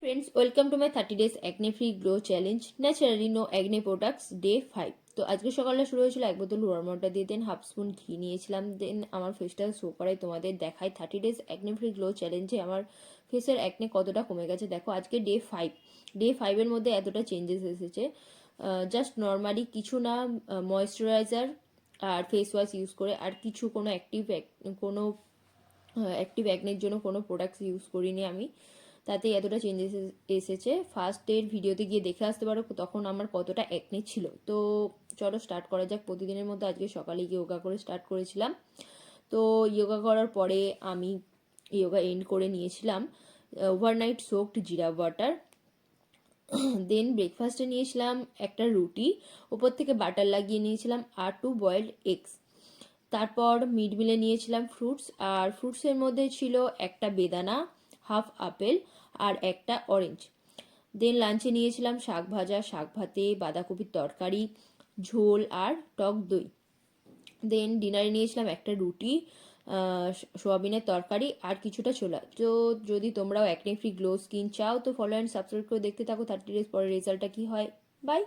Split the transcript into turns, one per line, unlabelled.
Friends, welcome to my 30 days acne free glow challenge. Naturally no acne products day 5. তো আজকে সকালটা শুরু হয়েছিল এক বোতল ওয়ার্ম ওয়াটার দিয়ে, দেন হাফ স্পুন ঘি নিয়েছিলাম। দেন আমার ফেসটা শো করাই তোমাদের দেখাই 30 days acne free glow চ্যালেঞ্জে আমার ফেসের অ্যাকনে কতটা কমে গেছে। দেখো আজকে ডে 5, ডে 5-এর মধ্যে এতটা চেঞ্জেস এসেছে। জাস্ট নর্মালি কিছু না, ময়েশ্চারাইজার আর ফেস ওয়াশ ইউজ করে, আর কিছু কোনো অ্যাক্টিভ অ্যাকনের জন্য কোনো প্রোডাক্টস ইউজ করিনি আমি, তাতেই এতটা চেঞ্জেস এসেছে। ফার্স্ট ডের ভিডিওতে গিয়ে দেখে আসতে পারো তখন আমার কতটা অ্যাকনে ছিল। তো চলো স্টার্ট করা যাক। প্রতিদিনের মধ্যে আজকে সকালে যোগা করে স্টার্ট করেছিলাম। তো যোগা করার পরে আমি যোগা এন্ড করে নিয়েছিলাম ওভারনাইট সোকড জিরা ওয়াটার। দেন ব্রেকফাস্টে নিয়েছিলাম একটা রুটি, ওপর থেকে বাটার লাগিয়ে নিয়েছিলাম আর 2 বয়েলড এগস। তারপর মিড মিলে নিয়েছিলাম ফ্রুটস, আর ফ্রুটসের মধ্যে ছিল একটা বেদানা, হাফ আপেল আর একটা অরেঞ্জ। দেন লাঞ্চে নিয়েছিলাম শাক ভাজা, শাক ভাতে, বাঁধাকপির তরকারি, ঝোল আর টক দই। দেন ডিনারে নিয়েছিলাম একটা রুটি, সোয়াবিনের তরকারি আর কিছুটা ছোলা। তো যদি তোমরাও অ্যাকনে ফ্রি গ্লো স্কিন চাও তো ফলো অ্যান্ড সাবস্ক্রাইব করে দেখতে থাকো 30 ডেজ পরে রেজাল্টটা কী হয়। বাই।